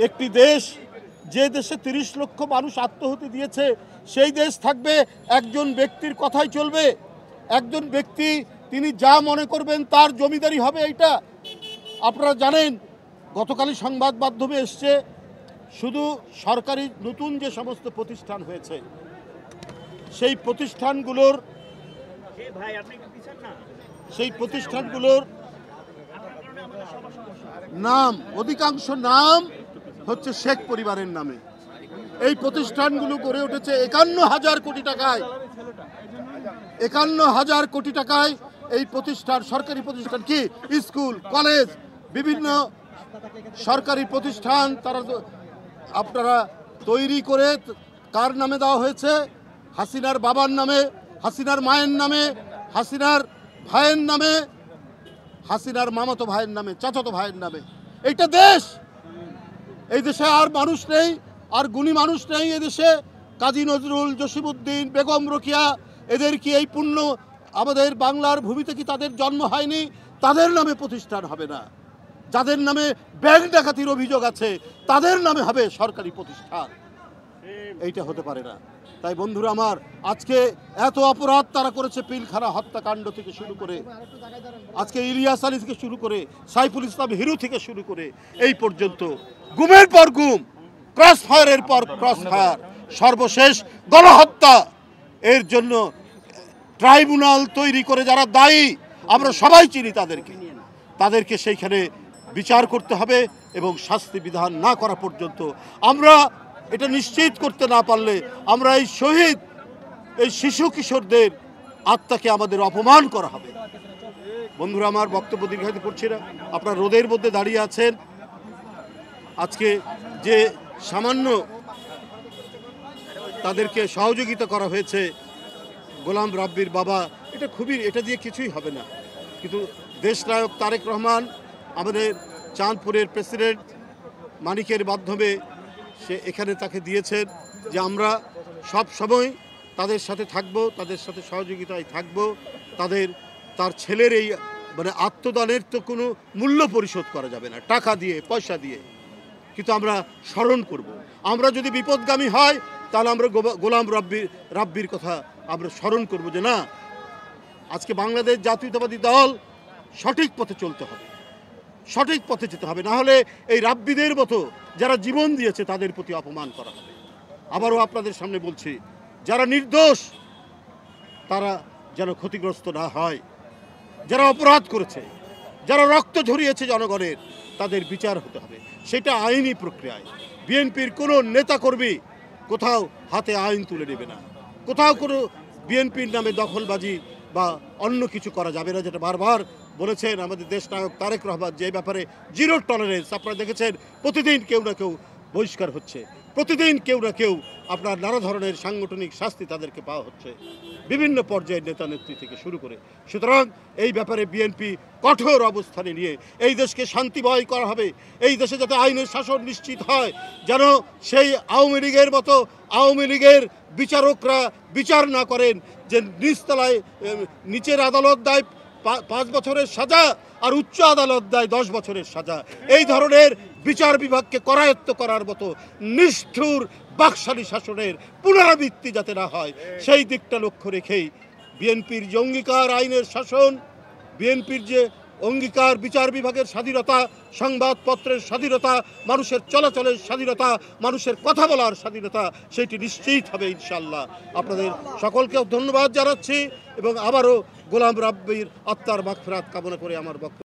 একটি দেশ, যে দেশে 30 লক্ষ মানুষ আত্মহতি দিয়েছে, সেই দেশ থাকবে একজন ব্যক্তির কথাই চলবে? একজন ব্যক্তি তিনি যা মনে করবেন তার জমিদারি হবে এইটা? আপনারা জানেন গতকালই সংবাদ মাধ্যমে এসছে শুধু সরকারি নতুন যে সমস্ত প্রতিষ্ঠান হয়েছে সেই প্রতিষ্ঠানগুলোর নাম, অধিকাংশ নাম হচ্ছে শেখ পরিবারের নামে। এই প্রতিষ্ঠানগুলো গড়ে উঠেছে 51,000 কোটি টাকায়। 51,000 কোটি টাকায় এই প্রতিষ্ঠান, সরকারি প্রতিষ্ঠান কি স্কুল, কলেজ, বিভিন্ন সরকারি প্রতিষ্ঠান তারা আপনারা তৈরি করে কার নামে দেওয়া হয়েছে? হাসিনার বাবার নামে, হাসিনার মায়ের নামে, হাসিনার ভাইয়ের নামে, হাসিনার মামাতো ভাইয়ের নামে, চাচাতো ভাইয়ের নামে। এইটা দেশ? এই দেশে আর মানুষ নেই, আর গুণী মানুষ নেই এদেশে? কাজী নজরুল, জসিমউদ্দিন, বেগম রোকেয়া, এদের কি এই পুণ্য আমাদের বাংলার ভূমিতে কি তাদের জন্ম হয়নি? তাদের নামে প্রতিষ্ঠান হবে না। যাদের নামে ব্যাংক ডাকাতির অভিযোগ আছে তাদের নামে হবে সরকারি প্রতিষ্ঠান। এইটা হতে পারে না। তাই বন্ধুরা আমার, আজকে এত অপরাধ তারা করেছে, পিলখানা হত্যাকাণ্ড থেকে শুরু করে, আজকে ইলিয়াস আলী থেকে শুরু করে, সাইফুল ইসলাম হিরু থেকে শুরু করে এই পর্যন্ত গুমের পর গুম, ক্রস ফায়ারের পর ক্রস ফায়ার, সর্বশেষ গণহত্যা। এর জন্য ট্রাইব্যুনাল তৈরি করে যারা দায়ী, আমরা সবাই চিনি তাদেরকে সেইখানে বিচার করতে হবে এবং শাস্তি বিধান না করা পর্যন্ত আমরা এটা নিশ্চিত করতে না পারলে আমরা এই শহীদ, এই শিশু কিশোরদের আত্মাকে আমাদের অপমান করা হবে। বন্ধুরা আমার, বক্তব্য দীর্ঘায়িত করছি না। আপনারা রোদের মধ্যে দাঁড়িয়ে আছেন। আজকে যে সামান্য তাদেরকে সহযোগিতা করা হয়েছে গোলাম রাব্বির বাবা, এটা দিয়ে কিছুই হবে না। কিন্তু দেশনায়ক তারেক রহমান, আমাদের চাঁদপুরের প্রেসিডেন্ট মানিকের মাধ্যমে সে এখানে তাকে দিয়েছেন যে আমরা সব সময় তাদের সাথে থাকব, তাদের সাথে সহযোগিতায় থাকব। তার ছেলের এই আত্মদানের তো কোনো মূল্য পরিশোধ করা যাবে না, টাকা দিয়ে, পয়সা দিয়ে, কিন্তু আমরা স্মরণ করব। আমরা যদি বিপদগামী হয় তাহলে আমরা গোলাম রাব্বির কথা আমরা স্মরণ করব যে না, আজকে বাংলাদেশ জাতীয়তাবাদী দল সঠিক পথে চলতে হবে, সঠিক পথে যেতে হবে। না হলে এই রাব্বিদের মতো যারা জীবন দিয়েছে তাদের প্রতি অপমান করা হবে। আবারও আপনাদের সামনে বলছি, যারা নির্দোষ তারা যেন ক্ষতিগ্রস্ত না হয়। যারা অপরাধ করেছে, যারা রক্ত ঝরিয়েছে জনগণের, তাদের বিচার হতে হবে, সেটা আইনি প্রক্রিয়ায়। বিএনপির কোনো নেতাকর্মী কোথাও হাতে আইন তুলে নেবে না, কোথাও কোনো বিএনপির নামে দখলবাজি বা অন্য কিছু করা যাবে না, যেটা বারবার বলেছেন আমাদের দেশনায়ক তারেক রহমান, যে ব্যাপারে জিরো টলারেন্স। আপনারা দেখেছেন প্রতিদিন কেউ না কেউ বহিষ্কার হচ্ছে, প্রতিদিন কেউ না কেউ আপনার নানা ধরনের সাংগঠনিক শাস্তি তাদেরকে পাওয়া হচ্ছে বিভিন্ন পর্যায়ের নেতা নেত্রী থেকে শুরু করে। সুতরাং এই ব্যাপারে বিএনপি কঠোর অবস্থানে নিয়ে এই দেশকে শান্তিময় করা হবে। এই দেশে যাতে আইনের শাসন নিশ্চিত হয়, যেন সেই আওয়ামী লীগের মতো আওয়ামী লীগের বিচারকরা বিচার না করেন যে নিচতলায় নিচের আদালত দেয় 5 বছরের সাজা আর উচ্চ আদালত দেয় 10 বছরের সাজা। এই ধরনের বিচার বিভাগকে করায়ত্ত করার মতো নিষ্ঠুর বাকশালী শাসনের পুনরাবৃত্তি যাতে না হয়, সেই দিকটা লক্ষ্য রেখেই বিএনপির যে অঙ্গীকার আইনের শাসন, বিএনপির যে অঙ্গীকার বিচার বিভাগের স্বাধীনতা, সংবাদপত্রের স্বাধীনতা, মানুষের চলাচলের স্বাধীনতা, মানুষের কথা বলার স্বাধীনতা, সেটি নিশ্চিত হবে ইনশাআল্লাহ। আপনাদের সকলকেও ধন্যবাদ জানাচ্ছি এবং আবারও গোলাম রাব্বির আত্মার মাগফিরাত কামনা করে আমার বক্তব্য